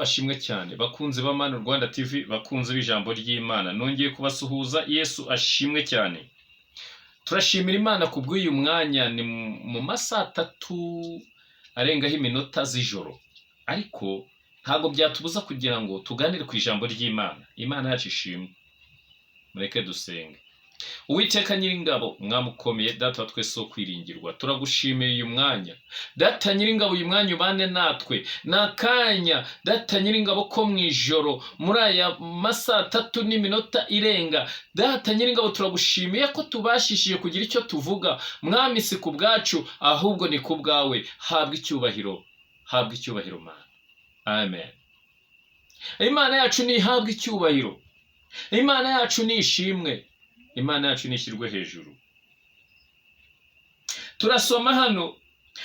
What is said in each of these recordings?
ashimwe cyane bakunze ba Manu Rwanda TV, bakunze b'ijambo ry'Imana, nongeye kubasuhuza. Yesu ashimwe cyane. Turashimira Imana kubw'uyu mwanya, ni mu masaha 3 arengaho iminota z'ijoro, ariko ntago byatubuza kugira ngo tuganire ku ijambo ry'Imana. Imana yacu ishimwe. Mureke dusenge. Uwiteka Nyiringabo, mwamukomeye, data wa twese wo kwiringirwa, turagushimiye uyu mwanya. Data Nyiringabo, uyu mwanya ubane natwe, nakanya Data Nyiringabo ko mwijoro muri aya masaha 3 n'iminota irenga. Data Nyiringabo, turagushimiye ko tubashishije kugira icyo tuvuga. Mwami, si ku bwacu ahubwo ni ku bwawe. Habwa icyubahiro, habwa icyubahiro Mana. Amen. Imana yacu ni habwa icyubahiro, Imana yacu ni ishimwe, Imana yacu nishyirwe hejuru. Turasoma hano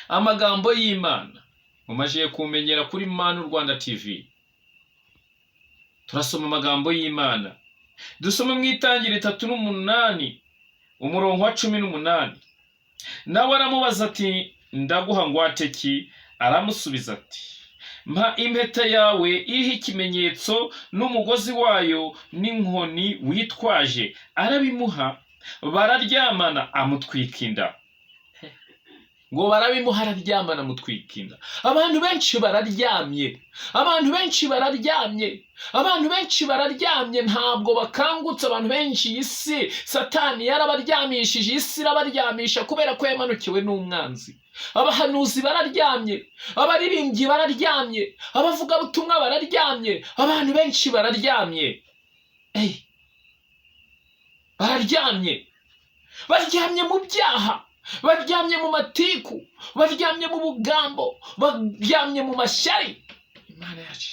amagambo y'Imana, mumajiye kumenyera kuri Manu Rwanda TV. Turasoma amagambo y'Imana, dusoma mu Itangiriro 3:8 umurongo wa 18. Nawe aramubaza ati, ndaguha ngwate ki? Aramusubiza ati, mpa impeta yawe iriho ikimenyetso n'umugozi wayo n'inkoni witwaje. Arabimuha, bararyamana, amutwika inda. Ngo barabimuha, araryamana, amutwika inda. Abantu benshi bararyamye, abantu benshi bararyamye, abantu benshi bararyamye, ntabwo bakangutse. Abantu benshi isi Satani yarabaryamishije, isi irabaryamisha kubera ko yamanukiwe n'umwanzi. Abahanuzi bararyamye, abaririmbyi bararyamye, abavuga butumwa bararyamye, abantu benshi bararyamye. Bararyamye, baryamye mu byaha, baryamye mu matiku, baryamye mu bugambo, baryamye mu mashyari. Imana yacu,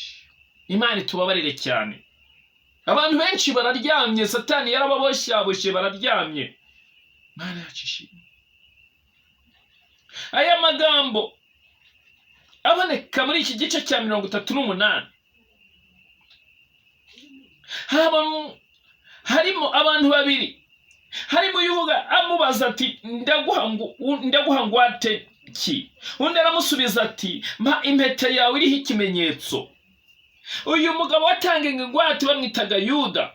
Imana itubabarire cyane. Abantu benshi bararyamye, Satani yarababoshyaboshe, bararyamye. Imana yacu ishimwe. Aya magambo aboneka muri iki gice cya 38. Harimo abantu babiri. Harimo uvuga amubaza ati, ndaguha ngwate ki? Undi aramusubiza ati, mpa impeta yawe iriho ikimenyetso. Uyu mugabo watanga ingwate bamwitaga Yuda.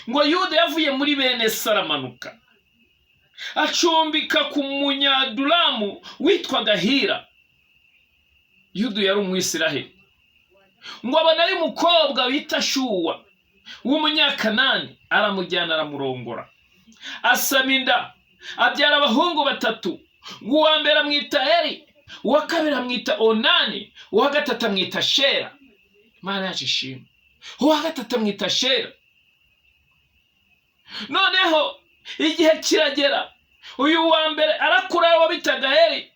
Ngo Yuda yavuye muri bene Saramanuka, acumbika ku munyadulamu witwaga Hira. Yuda yari umwisiraheli. Ngo abana y'umukobwa bita Shuwa w'umunyakanani, aramujyana, aramurongora, asama inda, abyara abahungu 3. Uwa mbere amwita Eri, uwa kabiri amwita Onani, uwa gatatu amwita Shera. Imana yacu ishimwe. Uwa gatatu amwita Shera. Noneho igihe kiragera, uyu wa mbere arakura, wa bitaga Eri,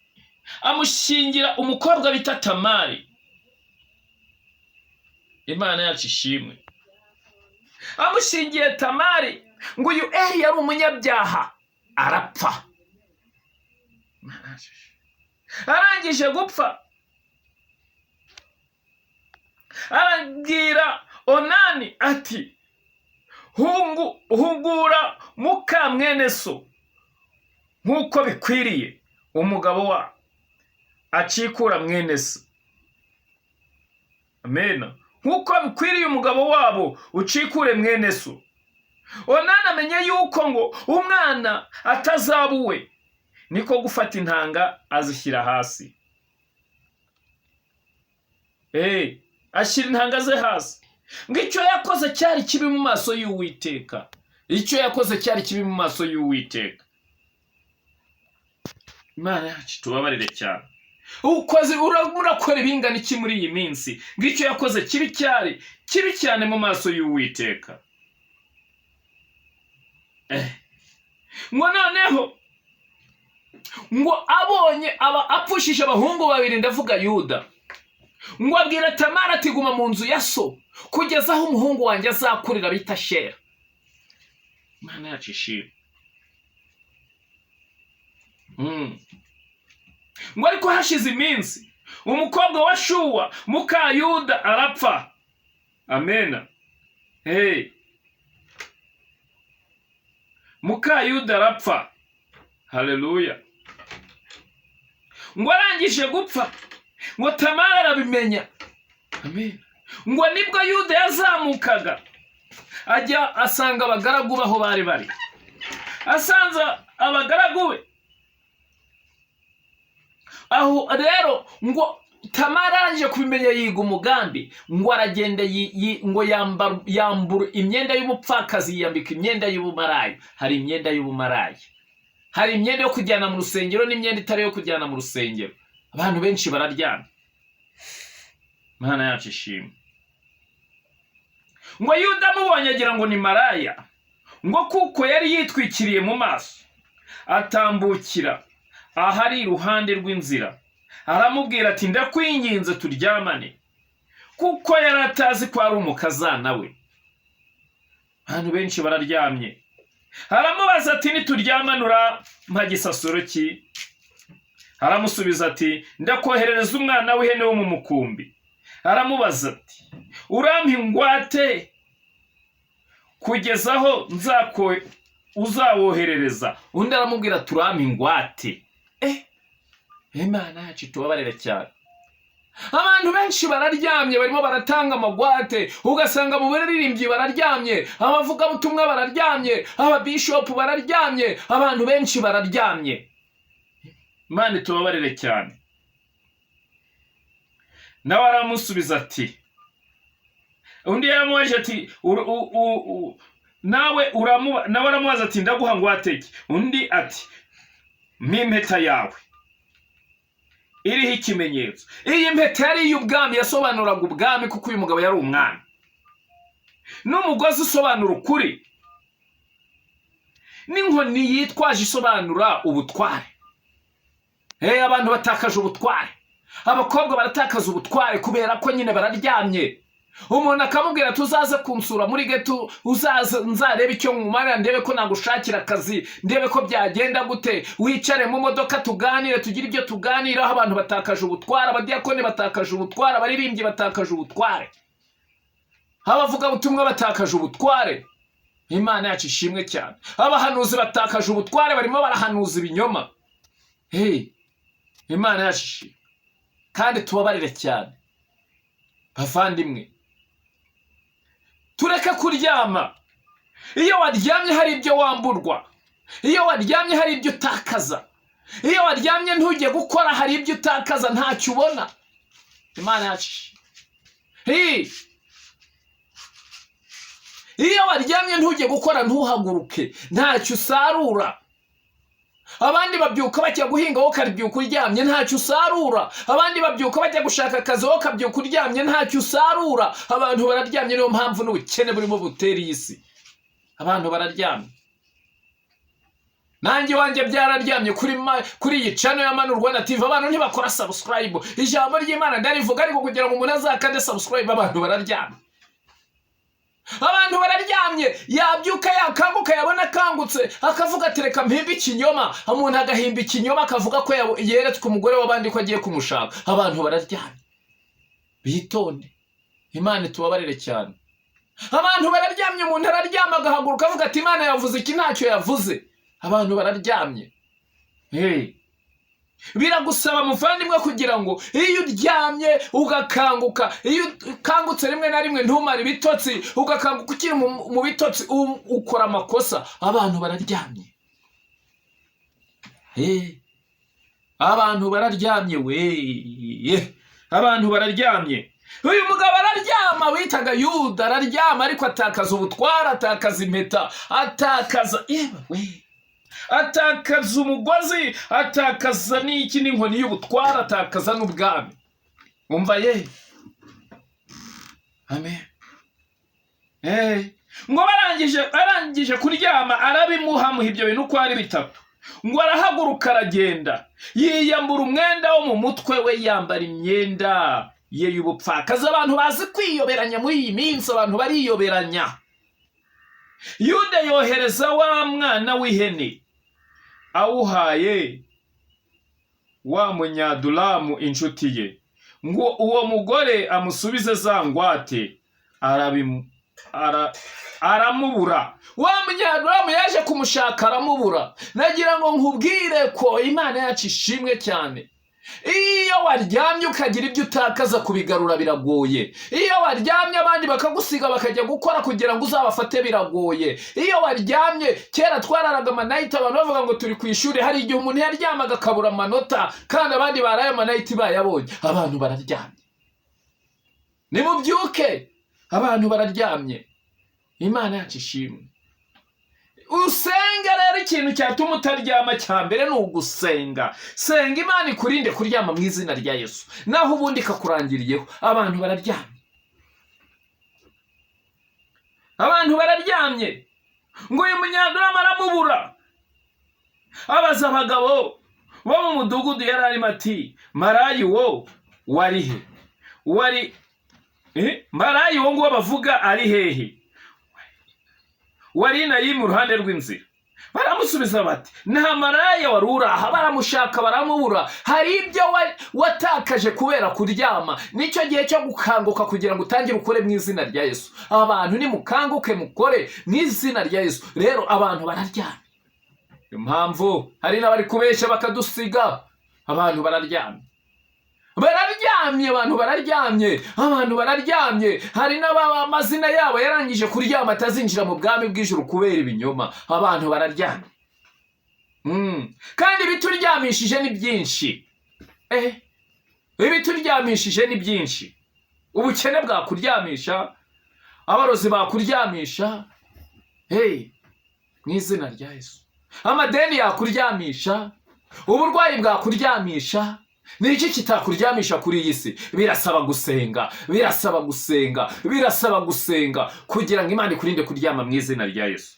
amushingira umukobwa bita Tamari. Imana yacu ishimwe. Amushingiye Tamari, ngo uyu Eri yari umunyabyaha, arapfa. Arangije gupfa, arabwira Onani ati, hungura muka mwene so nk'uko bikwiriye umugabo wa acikura mwene se. Amena. Nk'uko bikwiriye umugabo wabo ucikure mwene so. Onani amenye yuko ngo umwana atazabuwe, niko gufata intanga azishyira hasi. Ashyira intanga ze hasi. Ngo icyo yakoze cyari kibi mu maso y'Uwiteka. Icyo yakoze cyari kibi mu maso y'Uwiteka. Imana yacu tubabarire cyane. Ukoze urakora ibingana iki muri iyi minsi? Ngo icyo yakoze kibi cyane mu maso y'Uwiteka. Ngo noneho, ngo abonye apfushije abahungu 2, ndavuga Yuda. Ngo abwira Tamara ati, guma mu nzu ya so kugeza aho umuhungu wanjye azakurira bita Shera. Imana yacu ishimwe. Ngo ariko hashize iminsi, umukobwa wa Shuwa muka Yuda arapfa. Amena. Muka Yuda arapfa. Haleluya. Ngo arangije gupfa, ngo Tamara arabimenya. Amen. Ngo nibwo Yuda yazamukaga ajya asanga abagaragu baho bari bari. Asanze abagaragu be aho rero ngo Tamara arangije kubimenya yiga umugambi ngo aragenda ngo yambura imyenda y'ubupfakazi yiyambika imyenda y'ubumarayi. Hari imyenda y'ubumarayi, hari imyenda yo kujyana mu rusengero n'imyenda itari yo kujyana mu rusengero. Abantu benshi bararyana. Mana yacu ishimwe. Ngo Yuda amubonye agira ngo ni maraya, ngo kuko yari yitwikiriye mu maso, atambukira ahari iruhande rw'inzira, aramubwira ati ndakwinginze turyamane, kuko yari atazi ko ari umukazana we. Abantu benshi bararyamye. Aramubaza ati nituryamana mpa gisasuro ki? Aramusubiza ati ndakoherereza umwana w'ihene wo mu mukumbi. Aramubaza ati urampa ingwate kugeza aho uzawoherereza? Undi aramubwira turampa ingwate. Imana yacu tubabarire cyane. Abantu benshi bararyamye barimo baratanga amagwate, ugasanga mu baririmbyi bararyamye, abavuga butumwa bararyamye, ababishop bararyamye, abantu benshi bararyamye. Imana tubabarire cyane. Nawe aramusubiza ati undi yaramubaje ati nawe aramubaza ati ndaguha ngwate ki? Undi ati mpimpeta yawe iriho ikimenyetso. Iyi mpeta yari iy'ubwami, yasobanuraga ubwami kuko uyu mugabo yari umwami. N'umugozi usobanura ukuri, n'inkoni yitwaje isobanura ubutware. Abantu batakaje ubutware, abakobwa baratakaza ubutware kubera ko nyine bararyamye. Umuntu akamubwira tuzaze kunsura muri geto, uzaza nzarebe icyo nkumarira, ndebe ko nagushakira akazi, ndebe ko byagenda gute, wicare mu modoka tuganire, tugire ibyo tuganiraho. Abantu batakaje ubutware, abadiyakoni batakaje ubutware, abaririmbyi batakaje ubutware, abavuga butumwa batakaje ubutware. Imana yacu ishimwe cyane. Abahanuzi batakaje ubutware, barimo barahanuza ibinyoma. Imana yacu kandi tubabarire cyane. Bavandimwe, tureke kuryama. Iyo waryamye hari ibyo wamburwa, iyo waryamye hari ibyo utakaza, iyo waryamye ntujye gukora hari ibyo utakaza, ntacyo ubona. Imana yacu. Iyo waryamye ntujye gukora, ntuhaguruke, ntacyo usarura. Abandi babyuka bajya guhinga, wowe ukabyuka uryamye, ntacyo usarura. Abandi babyuka bajya gushaka akazi, wowe ukabyuka uryamye, ntacyo usarura. Abantu bararyamye, niyo mpamvu n'ubukene burimo butera iyi si. Abantu bararyamye. Nanjye wanjye byararyamye kuri iyi channel ya Manu Rwanda TV. Abantu ntibakora subscribe. Ijambo ry'Imana ndarivuga, ariko kugira ngo umuntu azakande subscribe, abantu bararyamye. Abantu bararyamye, yabyuka yakanguka, yabona akangutse akavuga ati reka mpimbe ikinyoma. Umuntu agahimba ikinyoma akavuga ko yeretswe umugore w'abandi ko agiye kumushaka. Abantu bararyamye. Bitonde. Imana tubabarire cyane. Abantu bararyamye, umuntu araryama agahaguruka avuga ati Imana yavuze iki, ntacyo yavuze. Abantu bararyamye. Biragusaba muvandimwe kugira ngo iyo uryamye ugakanguka, iyo ukangutse rimwe na rimwe ntumare ibitotsi, ugakanguka ukiri mu bitotsi, ukora amakosa. Abantu bararyamye. Abantu bararyamye abantu bararyamye. Uyu mugabo araryama witaga Yuda, araryama ariko atakaza ubutwara, atakaza impeta, atakaza umugozi, atakaza n'iki n'inkoni y'ubutwara, atakaza n'ubwami. Umva Amen. Ngo arangije kuryama arabimuhamuha ibyo bintu uko ari bitatu. Ngo arahaguruka aragenda, yiyambura umwenda wo mu mutwe we, yambara imyenda ye y'ubupfakazi. Abantu bazi kwiyoberanya muri iyi minsi, abantu bariyoberanya. Yuda yohereza wa mwana w'ihene, awuhaye wa munyadulamu inshuti ye, ngo uwo mugore amusubize za ngwate. Aramubura. Wa munyadulamu yaje kumushaka, aramubura. Nagira ngo nkubwire ko Imana yacu ishimwe cyane. iyo waryamye ukagira ibyo utakaza kubigarura biragoye. Iyo waryamye abandi bakagusiga bakajya gukora kugira ngo uzabafate biragoye. Iyo waryamye, kera twararaga amanayiti abantu bavuga ngo turi ku ishuri, hari igihe umuntu yaryamaga akabura amanota kandi abandi baraye amanayiti bayabonye. Abantu bararyamye, nimubyuke, abantu bararyamye. Imana yacu ishimwe. Usenga rero, ikintu cyatuma utaryama cya mbere ni ugusenga. Senga Imana ikurinde kuryama mu izina rya Yesu, naho ubundi ikakurangiriyeho. Abantu bararyamye, abantu bararyamye. Ngo uyu munyadurama aramubura, abaza abagabo bo mu mudugudu yari arimo ati, Marayi wo wari he? Marayi wo ngo bavuga ari hehe? Wari nayi mu ruhande rw'inzira. Baramusubiza bati, nta maraya wari uraha. Baramushaka baramubura. Hari ibyo watakaje kubera kuryama. Nicyo gihe cyo gukanguka kugira ngo utangire ukore mu izina rya Yesu. Abantu nimukanguke mukore mu izina rya Yesu. Rero abantu bararyamye, impamvu hari n'abari kubeshya bakadusiga. Abantu bararyamye, abantu bararyamye, abantu bararyamye. Hari n'amazina yabo yarangije kuryama atazinjira mu bwami bw'ijuru kubera ibinyoma. Abantu bararyamye, kandi ibituryamishije ni byinshi. Ibituryamishije ni byinshi. Ubukene bwakuryamisha, abarozi bakuryamisha, mu izina rya Yesu. Amadeni yakuryamisha, uburwayi bwakuryamisha. Ni iki kitakuryamisha kuri iyi si? Birasaba gusenga, birasaba gusenga, birasaba gusenga kugira ngo Imana ikurinde kuryama mu izina rya Yesu.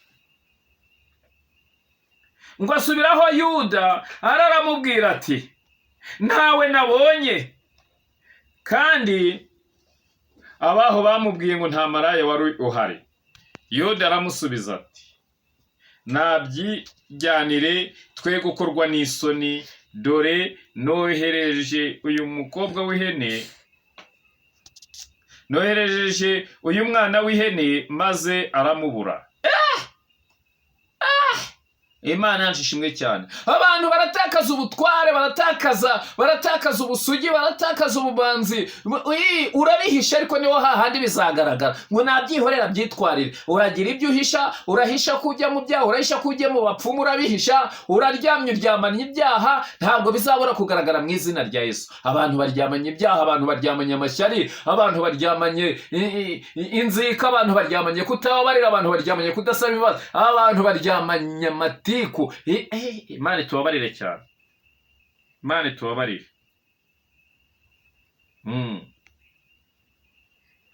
Ngo asubiraho Yuda araramubwira ati, ntawe nabonye. Kandi abaho bamubwiye ngo nta maraya wari uhari. Yuda aramusubiza ati, nabyijyanire, twe gukorwa n'isoni. Dore nohereje uyu mukobwa w'ihene, nohereje uyu mwana w'ihene, maze aramubura. Imana yacu ishimwe cyane. Abantu baratakaza ubutware, baratakaza ubusugi, baratakaza ububanzi. Urabihisha ariko niho hahandi bizagaragara. Ngo nabyihorera byitwarire. Uragira ibyo uhisha, urahisha kujya mu byaha, urahisha kujya mu bapfumu, urabihisha. Uraryamye uryamanye ibyaha, ntabwo bizabura kugaragara mu izina rya Yesu. Abantu baryamanye ibyaha, abantu baryamanye amashyari, abantu baryamanye inzika, abantu baryamanye kutababarira, abantu baryamanye kudasaba ibibazo, abantu baryamanye amatiku. Imana tubabarire cyane, Imana tubabarire.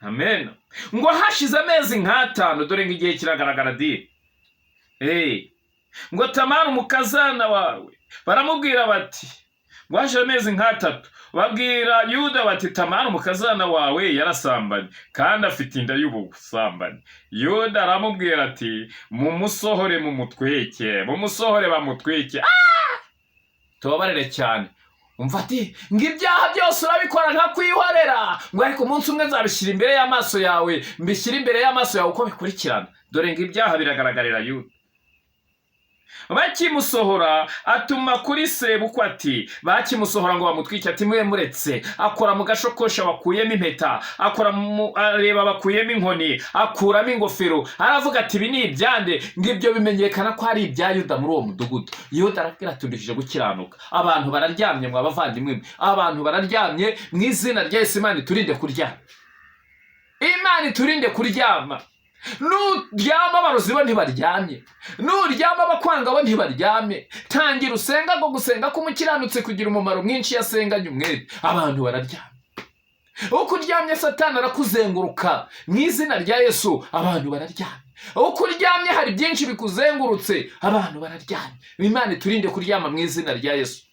Amen. Ngo hashize amezi nk'atanu, dore nk'igihe kiragaragara di. Ngo Tamari umukazana wawe, baramubwira bati, ngo hashize amezi nk'atatu, babwira Yuda bati, Tamari umukazana wawe yarasambanye kandi afite inda y'ubusambanyi. Yuda aramubwira ati, mumusohore mumutwike, mumusohore bamutwike. Tubabarire cyane. Umva ati, ngo ibyaha byose urabikora nka kwihorera, ngo ariko umunsi umwe nzabishyira imbere y'amaso yawe, mbishyira imbere y'amaso yawe uko bikurikirana. Dore ngo ibyaha biragaragarira Yuda. Bakimusohora atuma kuri sebukwe ati, bakimusohora ngo bamutwike, ati mwe muretse. Akora mu gashokosha bakuyemo impeta, areba bakuyemo inkoni, akuramo ingofero, aravuga ati, ibi ni ibyande. Ngo ibyo bimenyekana ko ari ibya Yuda muri uwo mudugudu. Yuda arabwira ati, ndishije gukiranuka. Abantu bararyamye mwa bavandimwe, abantu bararyamye mu izina rya Yesu. Imana iturinde kuryama, Imana iturinde kuryama. Nuryama abarozi bo ntibaryamye, nuryama abakwanga bo ntibaryamye. Tangira usenga, ngo gusenga k'umukiranutsi kugira umumaro mwinshi yasenganye umwete. Abantu bararyamye, uko uryamye Satani arakuzenguruka mu izina rya Yesu. Abantu bararyamye, uko uryamye hari byinshi bikuzengurutse. Abantu bararyamye. Imana iturinde kuryama mu izina rya Yesu.